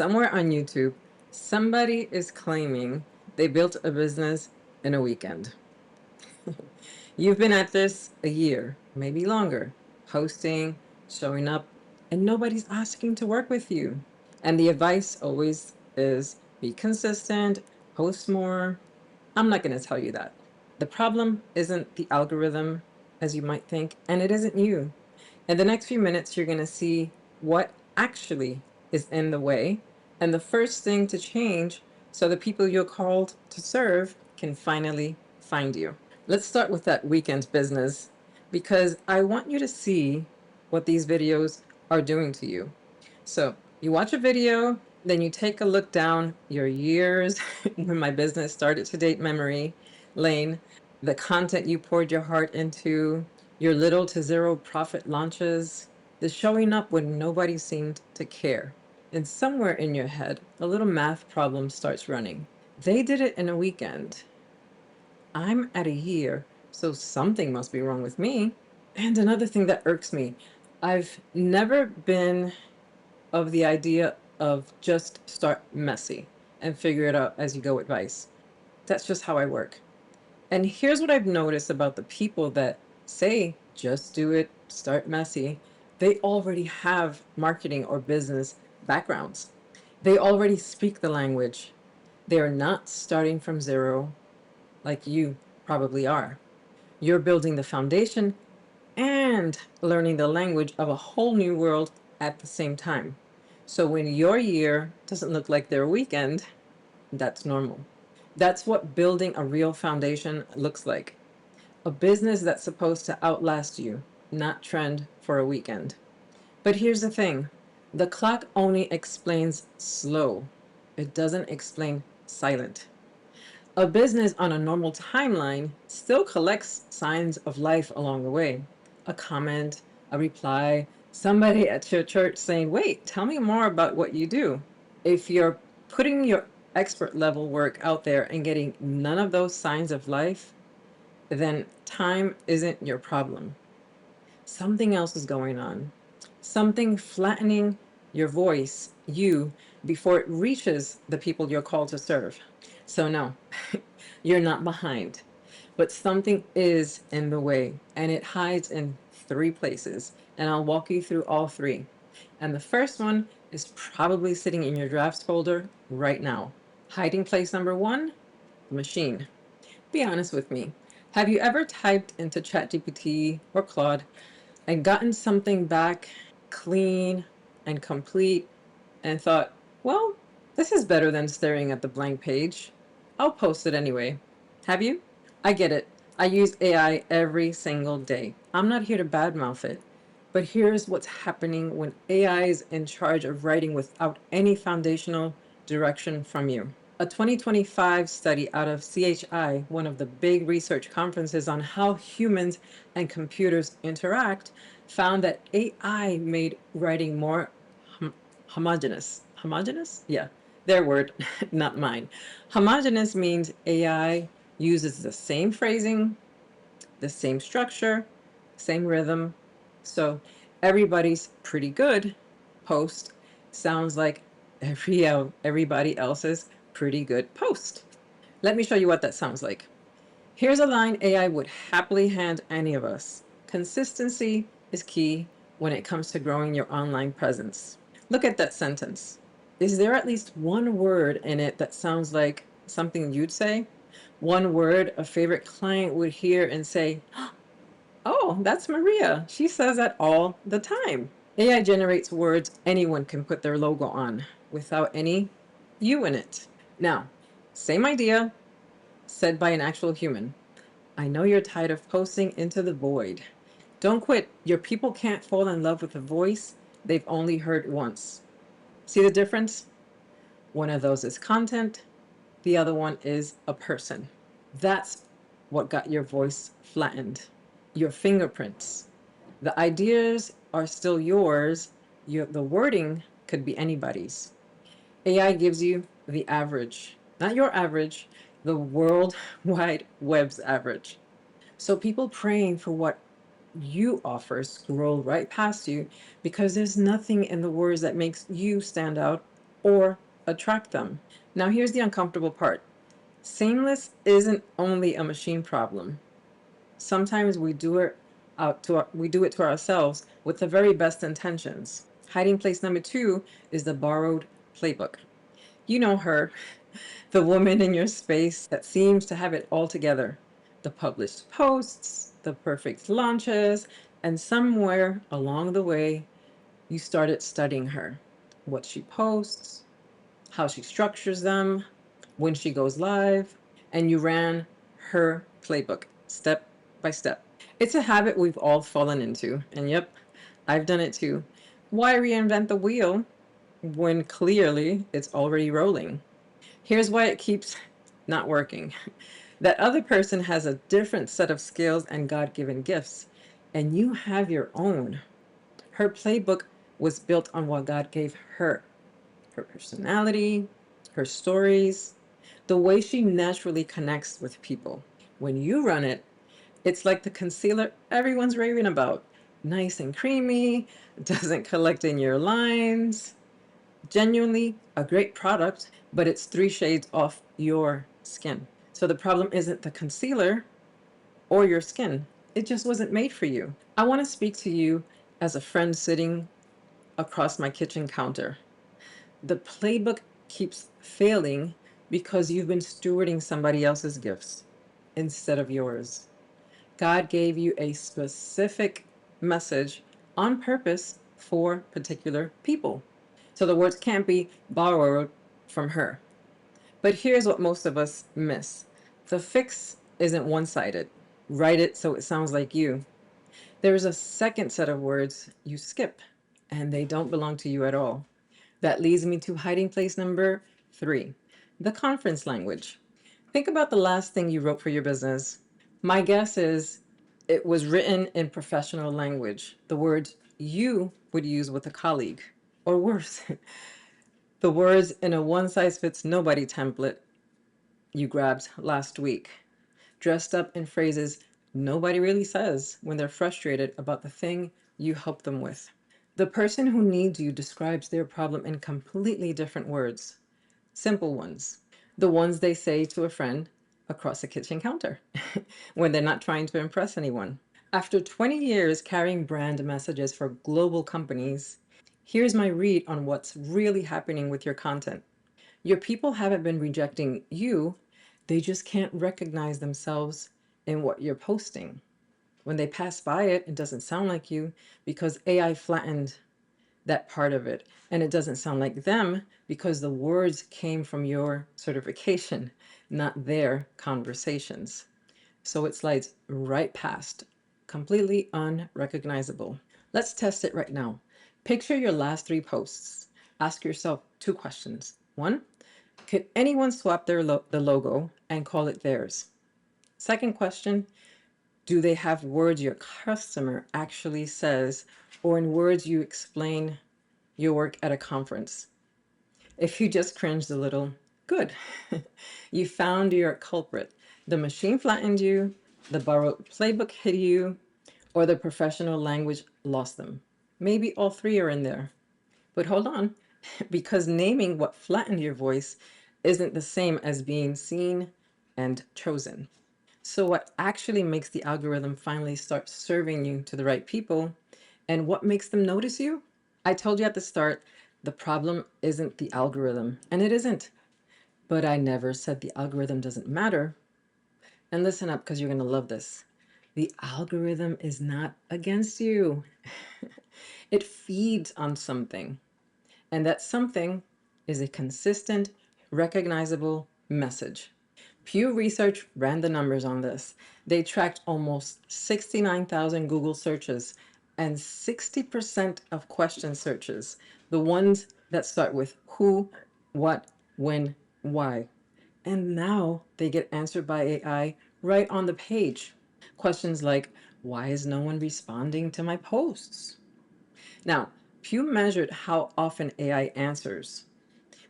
Somewhere on YouTube, somebody is claiming they built a business in a weekend. You've been at this a year, maybe longer, posting, showing up, and nobody's asking to work with you. And the advice always is be consistent, post more. I'm not going to tell you that. The problem isn't the algorithm, as you might think, and it isn't you. In the next few minutes, you're going to see what actually is in the way and the first thing to change so the people you're called to serve can finally find you. Let's start with that weekend business because I want you to see what these videos are doing to you. So you watch a video, then you take a look down your years when my business started to date memory lane, the content you poured your heart into, your little to zero profit launches, the showing up when nobody seemed to care. And somewhere in your head, a little math problem starts running. They did it in a weekend. I'm at a year, so something must be wrong with me. And another thing that irks me, I've never been of the idea of just start messy and figure it out as you go advice. That's just how I work. And here's what I've noticed about the people that say just do it, start messy. They already have marketing or business backgrounds. They already speak the language. They are not starting from zero like you probably are. You're building the foundation and learning the language of a whole new world at the same time. So when your year doesn't look like their weekend, that's normal. That's what building a real foundation looks like. A business that's supposed to outlast you, not trend for a weekend. But here's the thing, the clock only explains slow, it doesn't explain silent. A business on a normal timeline still collects signs of life along the way. A comment, a reply, somebody at your church saying, wait, tell me more about what you do. If you're putting your expert level work out there and getting none of those signs of life, then time isn't your problem. Something else is going on. Something flattening your voice, you, before it reaches the people you're called to serve. So, no, you're not behind, but something is in the way, and it hides in three places. And I'll walk you through all three. And the first one is probably sitting in your drafts folder right now. Hiding place number one, machine. Be honest with me. Have you ever typed into ChatGPT or Claude and gotten something back clean and complete and thought, well, this is better than staring at the blank page. I'll post it anyway. Have you? I get it. I use AI every single day. I'm not here to badmouth it. But here's what's happening when AI is in charge of writing without any foundational direction from you. A 2025 study out of CHI, one of the big research conferences on how humans and computers interact, found that AI made writing more homogeneous. Homogeneous? Yeah, their word, not mine. Homogeneous means AI uses the same phrasing, the same structure, same rhythm. So everybody's pretty good post sounds like everybody else's pretty good post. Let me show you what that sounds like. Here's a line AI would happily hand any of us. Consistency is key when it comes to growing your online presence. Look at that sentence. Is there at least one word in it that sounds like something you'd say? One word a favorite client would hear and say, oh, that's Maria. She says that all the time. AI generates words anyone can put their logo on without any you in it. Now, same idea said by an actual human. I know you're tired of posting into the void. Don't quit. Your people can't fall in love with a voice they've only heard once. See the difference? One of those is content, the other one is a person. That's what got your voice flattened. Your fingerprints. The ideas are still yours. The wording could be anybody's. AI gives you the average, not your average, the World Wide Web's average. So people praying for what you offer scroll right past you because there's nothing in the words that makes you stand out or attract them. Now, here's the uncomfortable part. Seamless isn't only a machine problem. Sometimes we do it to ourselves with the very best intentions. Hiding place number 2 is the borrowed playbook. You know her, the woman in your space that seems to have it all together. The published posts, the perfect launches, and somewhere along the way, you started studying her. What she posts, how she structures them, when she goes live, and you ran her playbook step by step. It's a habit we've all fallen into, and yep, I've done it too. Why reinvent the wheel when clearly it's already rolling? Here's why it keeps not working. That other person has a different set of skills and God given gifts, and you have your own. Her playbook was built on what God gave her personality, her stories, the way she naturally connects with people. When you run it, it's like the concealer everyone's raving about. Nice and creamy, doesn't collect in your lines. Genuinely a great product, but it's 3 shades off your skin. So the problem isn't the concealer or your skin. It just wasn't made for you. I want to speak to you as a friend sitting across my kitchen counter. The playbook keeps failing because you've been stewarding somebody else's gifts instead of yours. God gave you a specific message on purpose for particular people. So the words can't be borrowed from her. But here's what most of us miss. The fix isn't one sided. Write it so it sounds like you. There's a second set of words you skip, and they don't belong to you at all. That leads me to hiding place number 3, the conference language. Think about the last thing you wrote for your business. My guess is it was written in professional language, the words you would use with a colleague. Or worse, the words in a one size fits nobody template you grabbed last week, dressed up in phrases nobody really says when they're frustrated about the thing you help them with. The person who needs you describes their problem in completely different words, simple ones, the ones they say to a friend across a kitchen counter when they're not trying to impress anyone. After 20 years carrying brand messages for global companies, here's my read on what's really happening with your content. Your people haven't been rejecting you, they just can't recognize themselves in what you're posting. When they pass by it, it doesn't sound like you because AI flattened that part of it. And it doesn't sound like them because the words came from your certification, not their conversations. So it slides right past, completely unrecognizable. Let's test it right now. Picture your last 3 posts. Ask yourself 2 questions. One, could anyone swap the logo and call it theirs? Second question, do they have words your customer actually says or in words you explain your work at a conference? If you just cringed a little, good. You found your culprit. The machine flattened you, the borrowed playbook hit you, or the professional language lost them. Maybe all 3 are in there. But hold on, because naming what flattened your voice isn't the same as being seen and chosen. So, what actually makes the algorithm finally start serving you to the right people and what makes them notice you? I told you at the start, the problem isn't the algorithm, and it isn't. But I never said the algorithm doesn't matter. And listen up because you're going to love this. The algorithm is not against you, it feeds on something. And that something is a consistent, recognizable message. Pew Research ran the numbers on this. They tracked almost 69,000 Google searches and 60% of question searches, the ones that start with who, what, when, why. And now they get answered by AI right on the page. Questions like, why is no one responding to my posts? Now, Pew measured how often AI answers.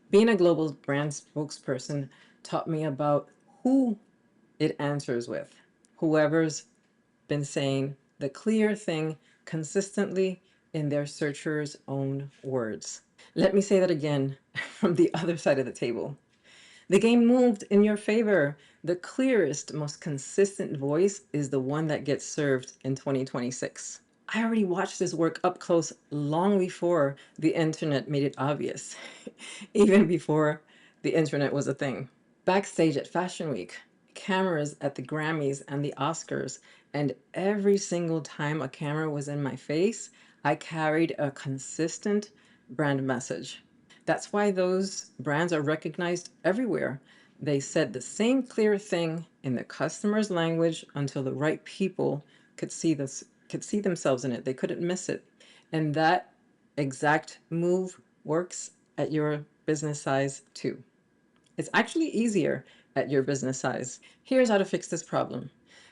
Being a global brand spokesperson taught me about who it answers with. Whoever's been saying the clear thing consistently in their searcher's own words. Let me say that again from the other side of the table. The game moved in your favor. The clearest, most consistent voice is the one that gets served in 2026. I already watched this work up close long before the internet made it obvious, even before the internet was a thing. Backstage at Fashion Week, cameras at the Grammys and the Oscars, and every single time a camera was in my face, I carried a consistent brand message. That's why those brands are recognized everywhere. They said the same clear thing in the customer's language until the right people could see themselves in it. They couldn't miss it. And that exact move works at your business size too. It's actually easier at your business size. Here's how to fix this problem.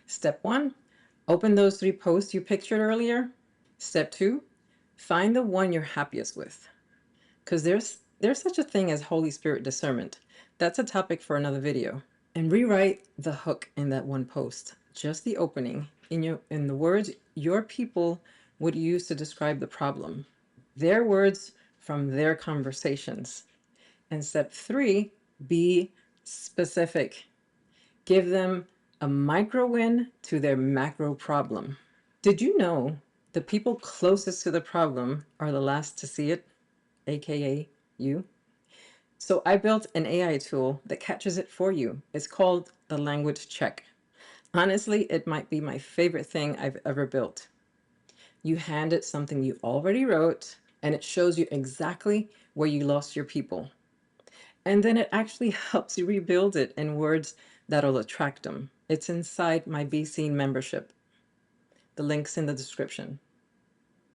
Step 1, open those 3 posts you pictured earlier. Step 2, find the one you're happiest with, because there's such a thing as Holy Spirit discernment. That's a topic for another video. And rewrite the hook in that one post, just the opening, in the words your people would use to describe the problem, their words from their conversations. And step 3, be specific. Give them a micro win to their macro problem. Did you know the people closest to the problem are the last to see it, aka you? So I built an AI tool that catches it for you. It's called the language check. Honestly, it might be my favorite thing I've ever built. You hand it something you already wrote, and it shows you exactly where you lost your people. And then it actually helps you rebuild it in words that'll attract them. It's inside my Be Seen membership. The link's in the description.